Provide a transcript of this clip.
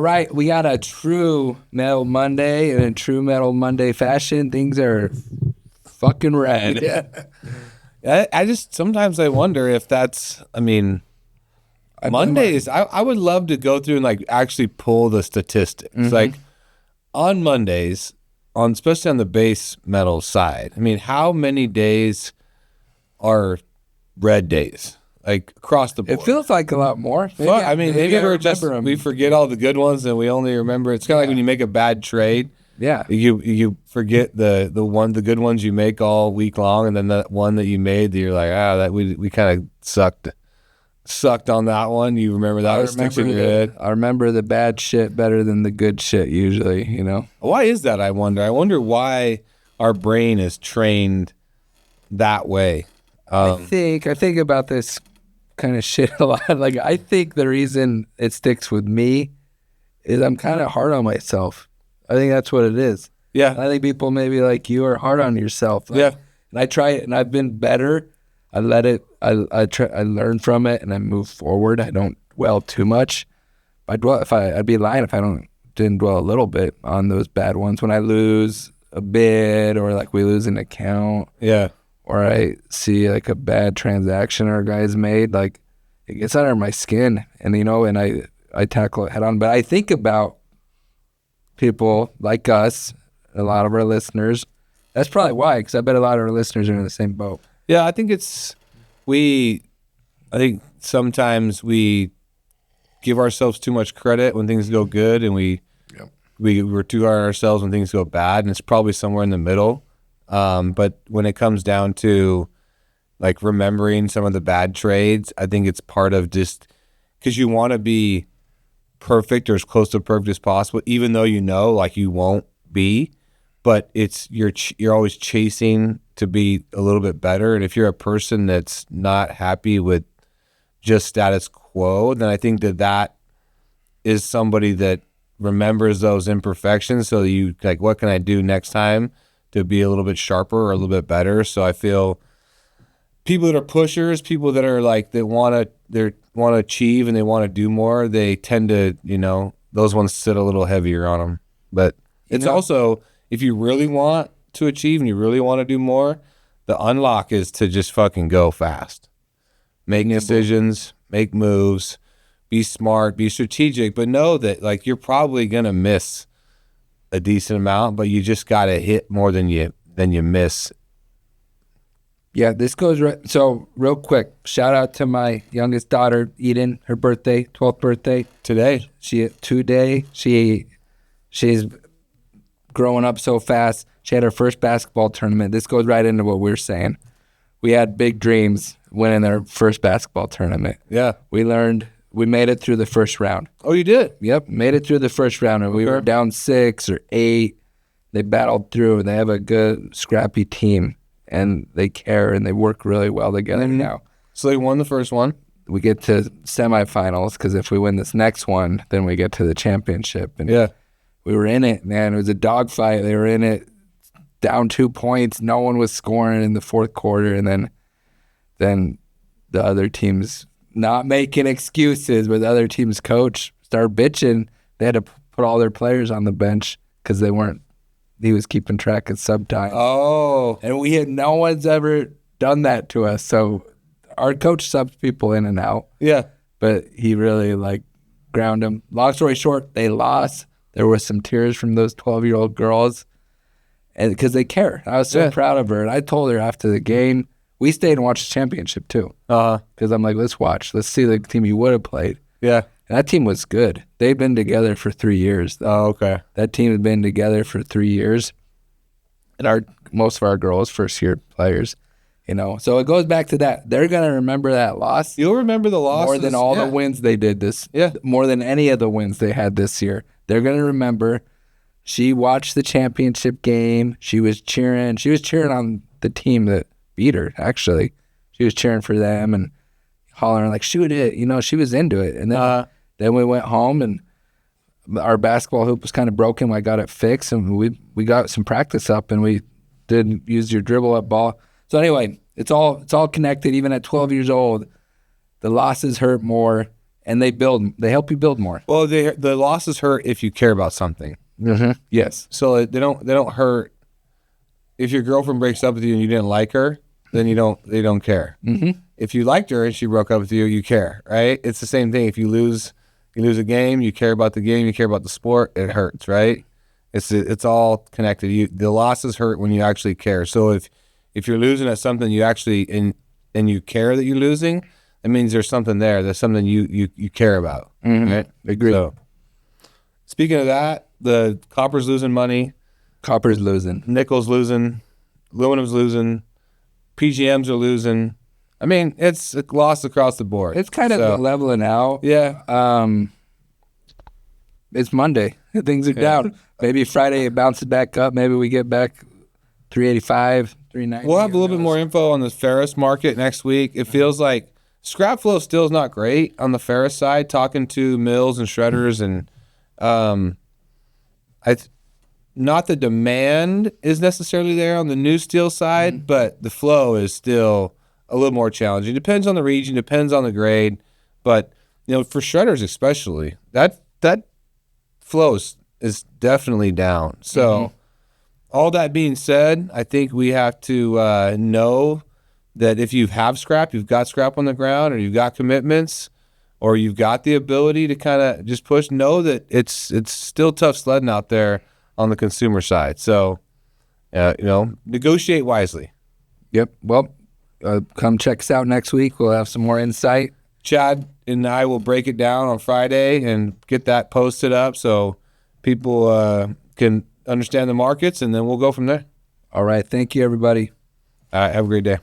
All right, we got a true Metal Monday, and in true Metal Monday fashion, things are fucking red. Yeah. I just sometimes I wonder if that's. I mean, Mondays. I would love to go through and like actually pull the statistics. Mm-hmm. Like on Mondays, especially on the base metal side. I mean, how many days are red days? Like across the board. It feels like a lot more. Maybe we're just we forget all the good ones and we only remember. It's kind of like when you make a bad trade. Yeah, you forget the good ones you make all week long, and then that one that you made, you're like, that we kind of sucked on that one. You remember that? It sticks in your head. I remember the bad shit better than the good shit usually. You know, why is that? I wonder why our brain is trained that way. I think about this kind of shit a lot. Like, I think the reason it sticks with me is I'm kind of hard on myself. I think that's what it is. Yeah. I think people maybe like you are hard on yourself. Like, yeah. And I try it, and I've been better. I let it. I learn from it, and I move forward. I don't dwell too much. I'd be lying if I didn't dwell a little bit on those bad ones. When I lose a bid, or like we lose an account. Yeah. Or I see like a bad transaction our guys made, like it gets under my skin, and and I tackle it head on. But I think about people like us, a lot of our listeners. That's probably why, because I bet a lot of our listeners are in the same boat. Yeah, I think I think sometimes we give ourselves too much credit when things go good, and we're too hard on ourselves when things go bad, and it's probably somewhere in the middle. But when it comes down to like remembering some of the bad trades, I think it's part of just because you want to be perfect or as close to perfect as possible, even though like you won't be, but you're always chasing to be a little bit better. And if you're a person that's not happy with just status quo, then I think that is somebody that remembers those imperfections. So you like, what can I do next time to be a little bit sharper or a little bit better? So I feel people that are pushers, people that are like they want to achieve and they want to do more, they tend to those ones sit a little heavier on them. But it's also, if you really want to achieve and you really want to do more, the unlock is to just fucking go fast, make decisions, make moves, be smart, be strategic, but know that like you're probably gonna miss a decent amount, but you just got to hit more than you miss. Yeah, this goes right. So real quick, shout out to my youngest daughter, Eden, her birthday, 12th birthday. Today. She's growing up so fast. She had her first basketball tournament. This goes right into what we're saying. We had big dreams winning our first basketball tournament. Yeah. We made it through the first round. Oh, you did? Yep, made it through the first round. And we were down 6 or 8. They battled through. They have a good, scrappy team, and they care, and they work really well together now. So they won the first one. We get to semifinals, because if we win this next one, then we get to the championship. And we were in it, man. It was a dogfight. They were in it, down 2 points. No one was scoring in the fourth quarter, and then the other team's not making excuses, but the other team's coach started bitching. They had to put all their players on the bench because he was keeping track of sub time. Oh. And no one's ever done that to us. So our coach subs people in and out. Yeah. But he really ground them. Long story short, they lost. There were some tears from those 12-year-old girls, and because they care. I was so proud of her. And I told her after the game, we stayed and watched the championship too. Because I'm like, let's see the team you would have played. Yeah. And that team was good. They've been together for 3 years. Oh, okay. That team had been together for 3 years. And most of our girls, first-year players, So it goes back to that. They're going to remember that loss. You'll remember the loss more than all the wins they did this. Yeah. More than any of the wins they had this year. They're going to remember. She watched the championship game. She was cheering. She was cheering on the team that beat her, actually. She was cheering for them and hollering like, shoot it. She was into it. And then we went home, and our basketball hoop was kind of broken. I got it fixed, and we got some practice up, and we did use your dribble up ball. So anyway, it's all connected. Even at 12 years old, the losses hurt more, and they help you build more. Well, the losses hurt if you care about something. Mm-hmm. Yes. So they don't hurt if your girlfriend breaks up with you and you didn't like her. Then they don't care. Mm-hmm. If you liked her and she broke up with you, you care, right? It's the same thing. If you lose a game, you care about the game, you care about the sport. It hurts, right? It's all connected. The losses hurt when you actually care. So if you're losing at something you actually and you care that you're losing, that means there's something there. There's something you care about, right? Agree. So, speaking of that, the copper's losing money, Copper's losing. nickel's losing, aluminum's losing, PGMs are losing. I mean, it's a loss across the board. It's kind of leveling out. Yeah. It's Monday. Things are down. Maybe Friday it bounces back up. Maybe we get back 385, 390. We'll have a little bit more info on the ferrous market next week. It feels like scrap flow still is not great on the ferrous side. Talking to mills and shredders, and not the demand is necessarily there on the new steel side, but the flow is still a little more challenging. Depends on the region, depends on the grade, but for shredders especially, that flow is definitely down. So all that being said, I think we have to know that if you have scrap, you've got scrap on the ground, or you've got commitments, or you've got the ability to kind of just push, know that it's still tough sledding out there on the consumer side. So, negotiate wisely. Yep. Well, come check us out next week. We'll have some more insight. Chad and I will break it down on Friday and get that posted up so people can understand the markets, and then we'll go from there. All right. Thank you, everybody. All right. Have a great day.